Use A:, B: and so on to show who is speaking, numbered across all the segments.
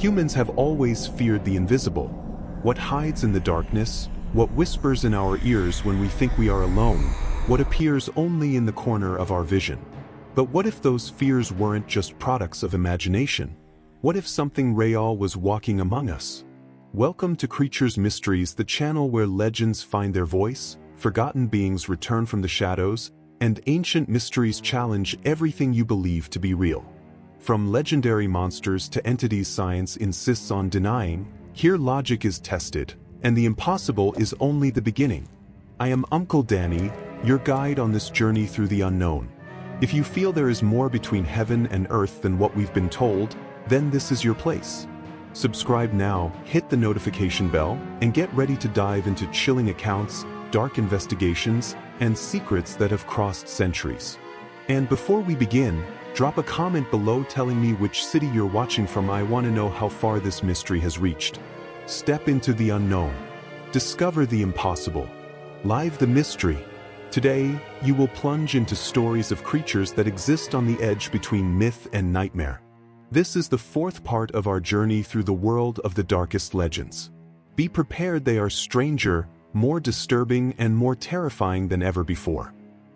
A: Humans have always feared the invisible. What hides in the darkness, what whispers in our ears when we think we are alone, what appears only in the corner of our vision. But what if those fears weren't just products of imagination? What if something real was walking among us? Welcome to Creatures Mysteries, the channel where legends find their voice, forgotten beings return from the shadows, and ancient mysteries challenge everything you believe to be real. From legendary monsters to entities science insists on denying, here logic is tested, and the impossible is only the beginning. I am Uncle Danny, your guide on this journey through the unknown. If you feel there is more between heaven and earth than what we've been told, then this is your place. Subscribe now, hit the notification bell, and get ready to dive into chilling accounts, dark investigations, and secrets that have crossed centuries. And before we begin, drop a comment below telling me which city you're watching from. I want to know how far this mystery has reached. Step into the unknown. Discover the impossible. Live the mystery. Today, you will plunge into stories of creatures that exist on the edge between myth and nightmare. This is the fourth part of our journey through the world of the darkest legends. Be prepared, they are stranger, more disturbing, and more terrifying than ever before.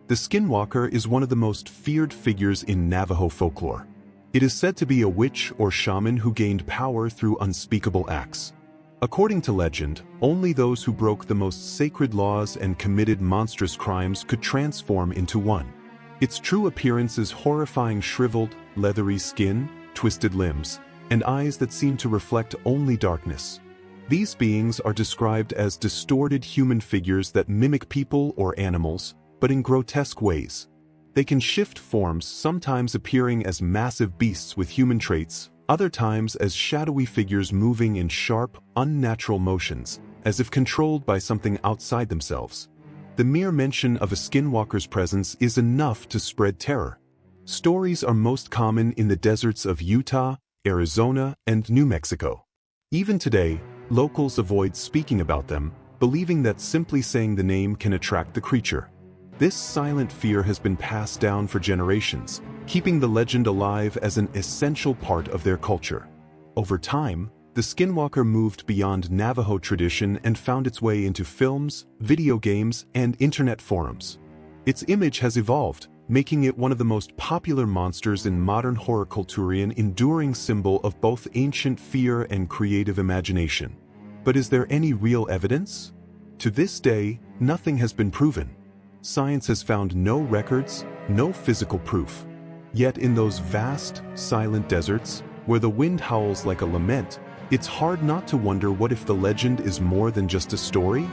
A: The Skinwalker is one of the most feared figures in Navajo folklore. It is said to be a witch or shaman who gained power through unspeakable acts. According to legend, only those who broke the most sacred laws and committed monstrous crimes could transform into one. Its true appearance is horrifying: shriveled, leathery skin, twisted limbs, and eyes that seem to reflect only darkness. These beings are described as distorted human figures that mimic people or animals, but in grotesque ways. They can shift forms, sometimes appearing as massive beasts with human traits, other times as shadowy figures moving in sharp, unnatural motions, as if controlled by something outside themselves. The mere mention of a skinwalker's presence is enough to spread terror. Stories are most common in the deserts of Utah, Arizona, and New Mexico. Even today, locals avoid speaking about them, believing that simply saying the name can attract the creature. This silent fear has been passed down for generations, keeping the legend alive as an essential part of their culture. Over time, the Skinwalker moved beyond Navajo tradition and found its way into films, video games, and internet forums. Its image has evolved, making it one of the most popular monsters in modern horror culture, an enduring symbol of both ancient fear and creative imagination. But is there any real evidence? To this day, nothing has been proven. Science has found no records, no physical proof. Yet in those vast, silent deserts, where the wind howls like a lament, it's hard not to wonder, what if the legend is more than just a story?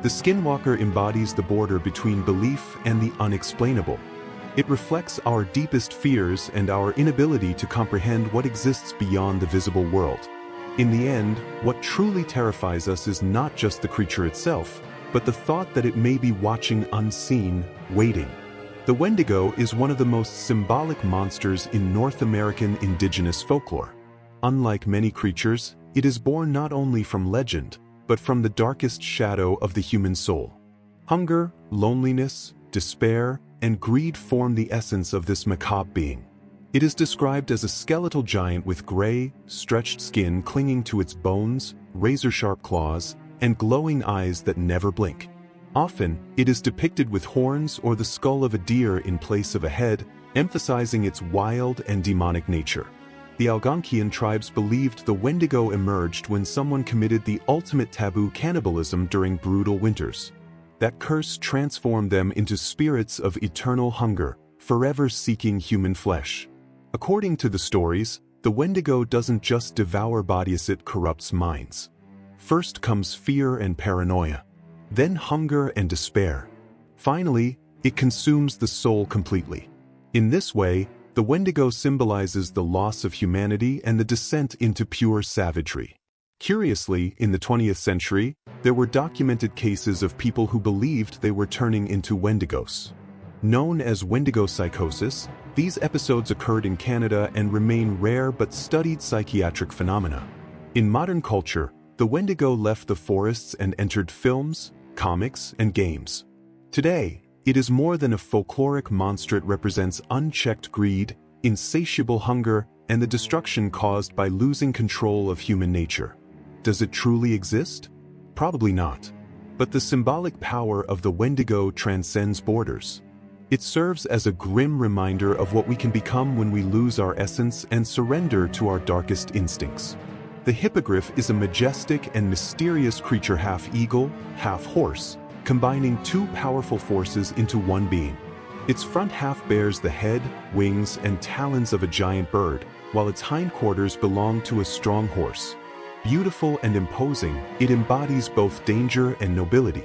A: The Skinwalker embodies the border between belief and the unexplainable. It reflects our deepest fears and our inability to comprehend what exists beyond the visible world. In the end, what truly terrifies us is not just the creature itself, but the thought that it may be watching unseen, waiting. The Wendigo is one of the most symbolic monsters in North American indigenous folklore. Unlike many creatures, it is born not only from legend, but from the darkest shadow of the human soul. Hunger, loneliness, despair, and greed form the essence of this macabre being. It is described as a skeletal giant with gray, stretched skin clinging to its bones, razor-sharp claws, and glowing eyes that never blink. Often, it is depicted with horns or the skull of a deer in place of a head, emphasizing its wild and demonic nature. The Algonquian tribes believed the Wendigo emerged when someone committed the ultimate taboo, cannibalism, during brutal winters. That curse transformed them into spirits of eternal hunger, forever seeking human flesh. According to the stories, the Wendigo doesn't just devour bodies, it corrupts minds. First comes fear and paranoia, then hunger and despair. Finally, it consumes the soul completely. In this way, the Wendigo symbolizes the loss of humanity and the descent into pure savagery. Curiously, in the 20th century, there were documented cases of people who believed they were turning into Wendigos. Known as Wendigo psychosis, these episodes occurred in Canada and remain rare but studied psychiatric phenomena. In modern culture, the Wendigo left the forests and entered films, comics, and games. Today, it is more than a folkloric monster. It represents unchecked greed, insatiable hunger, and the destruction caused by losing control of human nature. Does it truly exist? Probably not. But the symbolic power of the Wendigo transcends borders. It serves as a grim reminder of what we can become when we lose our essence and surrender to our darkest instincts. The hippogriff is a majestic and mysterious creature, half eagle, half horse, combining two powerful forces into one being. Its front half bears the head, wings, and talons of a giant bird, while its hindquarters belong to a strong horse. Beautiful and imposing, it embodies both danger and nobility.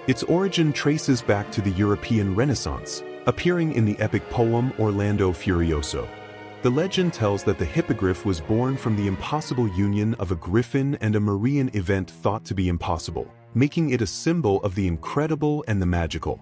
A: Its origin traces back to the European Renaissance, appearing in the epic poem Orlando Furioso. The legend tells that the hippogriff was born from the impossible union of a griffin and a Marian event thought to be impossible, making it a symbol of the incredible and the magical.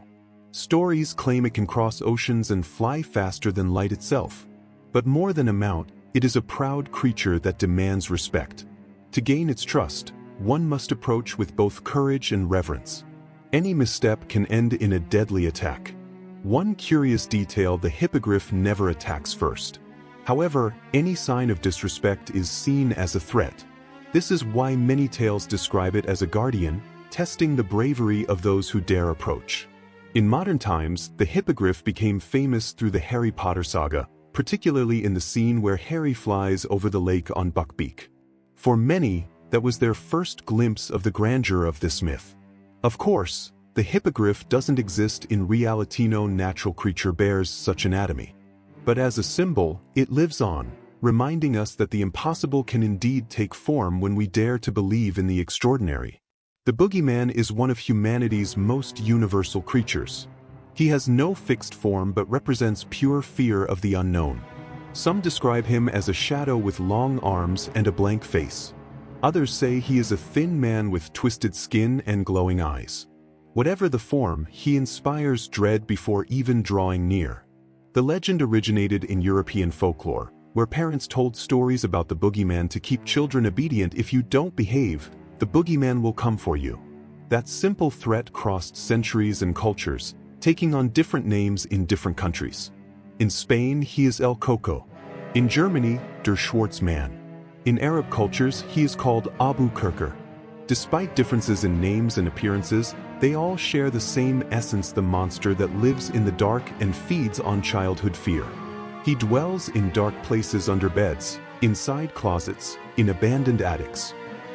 A: Stories claim it can cross oceans and fly faster than light itself. But more than a mount, it is a proud creature that demands respect. To gain its trust, one must approach with both courage and reverence. Any misstep can end in a deadly attack. One curious detail: the hippogriff never attacks first. However, any sign of disrespect is seen as a threat. This is why many tales describe it as a guardian, testing the bravery of those who dare approach. In modern times, the hippogriff became famous through the Harry Potter saga, particularly in the scene where Harry flies over the lake on Buckbeak. For many, that was their first glimpse of the grandeur of this myth. Of course, the hippogriff doesn't exist in reality. No natural creature bears such anatomy. But as a symbol, it lives on, reminding us that the impossible can indeed take form when we dare to believe in the extraordinary. The boogeyman is one of humanity's most universal creatures. He has no fixed form but represents pure fear of the unknown. Some describe him as a shadow with long arms and a blank face. Others say he is a thin man with twisted skin and glowing eyes. Whatever the form, he inspires dread before even drawing near. The legend originated in European folklore, where parents told stories about the boogeyman to keep children obedient. If you don't behave, the boogeyman will come for you. That simple threat crossed centuries and cultures, taking on different names in different countries. In Spain, he is El Coco. In Germany, Der Schwarzmann. In Arab cultures, he is called Abu Kirker. Despite differences in names and appearances, they all share the same essence: the monster that lives in the dark and feeds on childhood fear. He dwells in dark places, under beds, inside closets, in abandoned attics.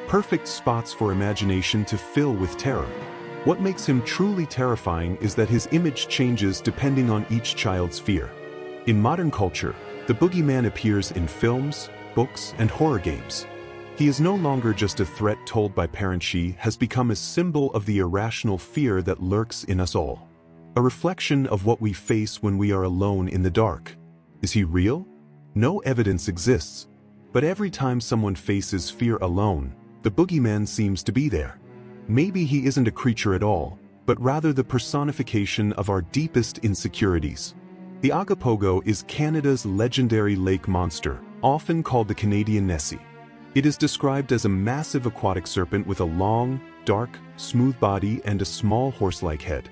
A: Perfect spots for imagination to fill with terror. What makes him truly terrifying is that his image changes depending on each child's fear. In modern culture, the boogeyman appears in films, books, and horror games. He is no longer just a threat told by parents. He has become a symbol of the irrational fear that lurks in us all. A reflection of what we face when we are alone in the dark. Is he real? No evidence exists. But every time someone faces fear alone, the boogeyman seems to be there. Maybe he isn't a creature at all, but rather the personification of our deepest insecurities. The Agapogo is Canada's legendary lake monster, often called the Canadian Nessie. It is described as a massive aquatic serpent with a long, dark, smooth body and a small horse-like head.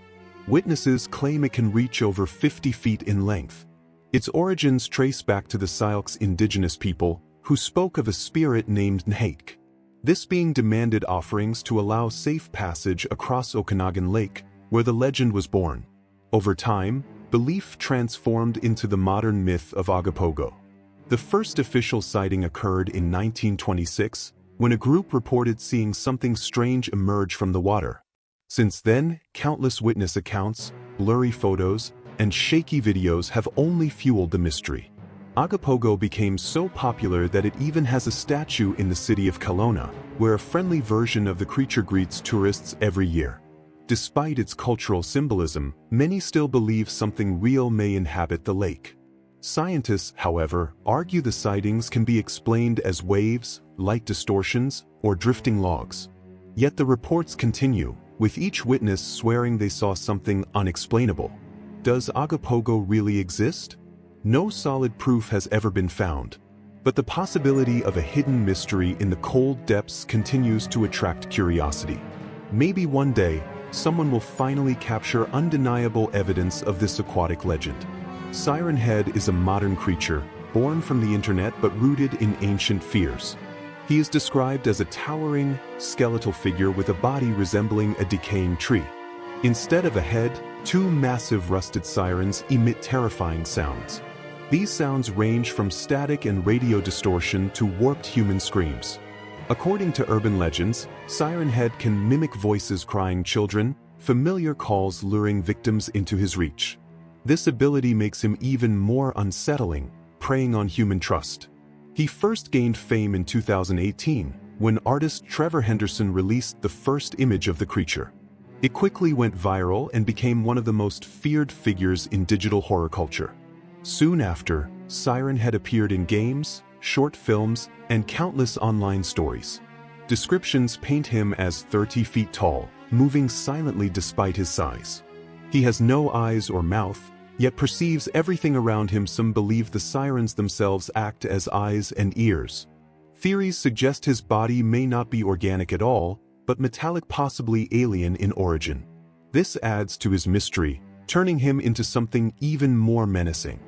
A: Witnesses claim it can reach over 50 feet in length. Its origins trace back to the Syilx indigenous people, who spoke of a spirit named Nhake. This being demanded offerings to allow safe passage across Okanagan Lake, where the legend was born. Over time, belief transformed into the modern myth of Agapogo. The first official sighting occurred in 1926, when a group reported seeing something strange emerge from the water. Since then, countless witness accounts, blurry photos, and shaky videos have only fueled the mystery. Agapogo became so popular that it even has a statue in the city of Kelowna, where a friendly version of the creature greets tourists every year. Despite its cultural symbolism, many still believe something real may inhabit the lake. Scientists, however, argue the sightings can be explained as waves, light distortions, or drifting logs. Yet the reports continue, with each witness swearing they saw something unexplainable. Does Agapogo really exist? No solid proof has ever been found, but the possibility of a hidden mystery in the cold depths continues to attract curiosity. Maybe one day, someone will finally capture undeniable evidence of this aquatic legend. Siren Head is a modern creature, born from the internet but rooted in ancient fears. He is described as a towering, skeletal figure with a body resembling a decaying tree. Instead of a head, two massive rusted sirens emit terrifying sounds. These sounds range from static and radio distortion to warped human screams. According to urban legends, Siren Head can mimic voices crying children, familiar calls luring victims into his reach. This ability makes him even more unsettling, preying on human trust. He first gained fame in 2018, when artist Trevor Henderson released the first image of the creature. It quickly went viral and became one of the most feared figures in digital horror culture. Soon after, Siren Head appeared in games, short films, and countless online stories. Descriptions paint him as 30 feet tall, moving silently despite his size. He has no eyes or mouth, yet perceives everything around him. Some believe the sirens themselves act as eyes and ears. Theories suggest his body may not be organic at all, but metallic, possibly alien in origin. This adds to his mystery, turning him into something even more menacing.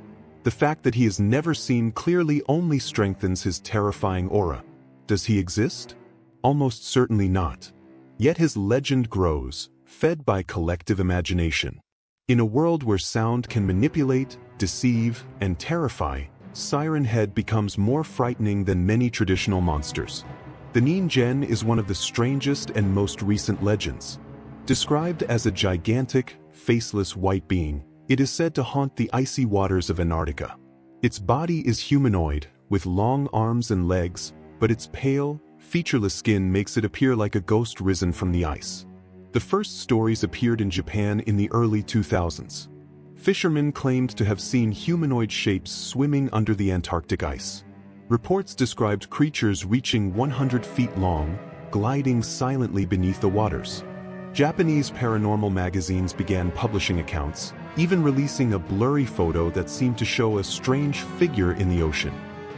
A: The fact that he is never seen clearly only strengthens his terrifying aura. Does he exist? Almost certainly not. Yet his legend grows, fed by collective imagination. In a world where sound can manipulate, deceive, and terrify, Siren Head becomes more frightening than many traditional monsters. The Nin Gen is one of the strangest and most recent legends. Described as a gigantic, faceless white being, it is said to haunt the icy waters of Antarctica. Its body is humanoid, with long arms and legs, but its pale, featureless skin makes it appear like a ghost risen from the ice. The first stories appeared in Japan in the early 2000s. Fishermen claimed to have seen humanoid shapes swimming under the Antarctic ice. Reports described creatures reaching 100 feet long, gliding silently beneath the waters. Japanese paranormal magazines began publishing accounts, even releasing a blurry photo that seemed to show a strange figure in the ocean.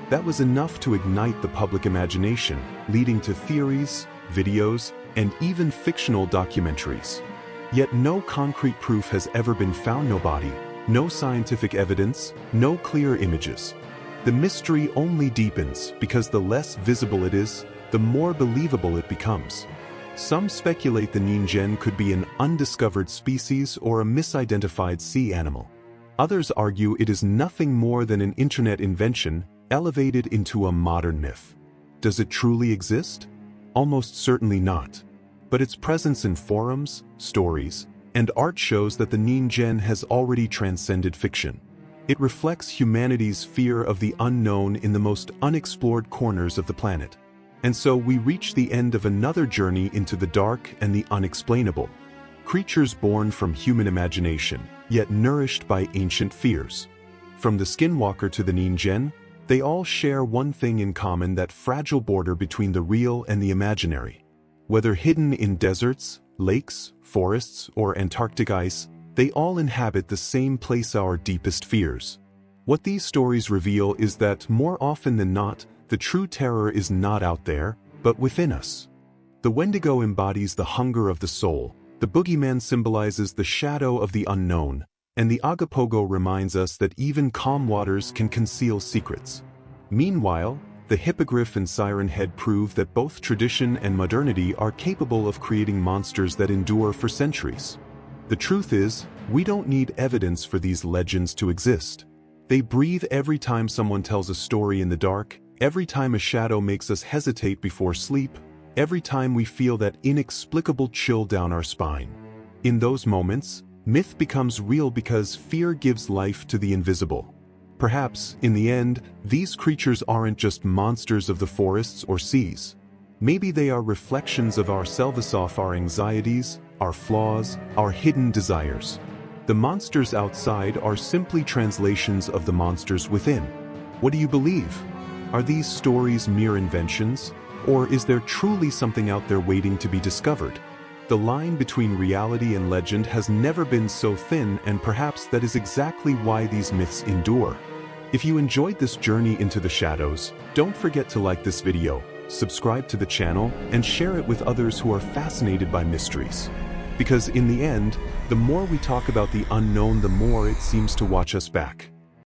A: That was enough to ignite the public imagination, leading to theories, videos, and even fictional documentaries. Yet no concrete proof has ever been found. No body, no scientific evidence, no clear images. The mystery only deepens because the less visible it is, the more believable it becomes. Some speculate the Nin Gen could be an undiscovered species or a misidentified sea animal. Others argue it is nothing more than an internet invention, elevated into a modern myth. Does it truly exist? Almost certainly not. But its presence in forums, stories, and art shows that the Nin Gen has already transcended fiction. It reflects humanity's fear of the unknown in the most unexplored corners of the planet. And so we reach the end of another journey into the dark and the unexplainable. Creatures born from human imagination, yet nourished by ancient fears. From the Skinwalker to the Nin Gen, they all share one thing in common: that fragile border between the real and the imaginary. Whether hidden in deserts, lakes, forests, or Antarctic ice, they all inhabit the same place: our deepest fears. What these stories reveal is that, more often than not, the true terror is not out there, but within us. The Wendigo embodies the hunger of the soul, the boogeyman symbolizes the shadow of the unknown, and the Agapogo reminds us that even calm waters can conceal secrets. Meanwhile, the Hippogriff and Siren Head prove that both tradition and modernity are capable of creating monsters that endure for centuries. The truth is, we don't need evidence for these legends to exist. They breathe every time someone tells a story in the dark, every time a shadow makes us hesitate before sleep, every time we feel that inexplicable chill down our spine. In those moments, myth becomes real because fear gives life to the invisible. Perhaps, in the end, these creatures aren't just monsters of the forests or seas. Maybe they are reflections of ourselves, of our anxieties, our flaws, our hidden desires. The monsters outside are simply translations of the monsters within. What do you believe? Are these stories mere inventions? Or is there truly something out there waiting to be discovered? The line between reality and legend has never been so thin, and perhaps that is exactly why these myths endure. If you enjoyed this journey into the shadows, don't forget to like this video, subscribe to the channel, and share it with others who are fascinated by mysteries. Because in the end, the more we talk about the unknown, the more it seems to watch us back.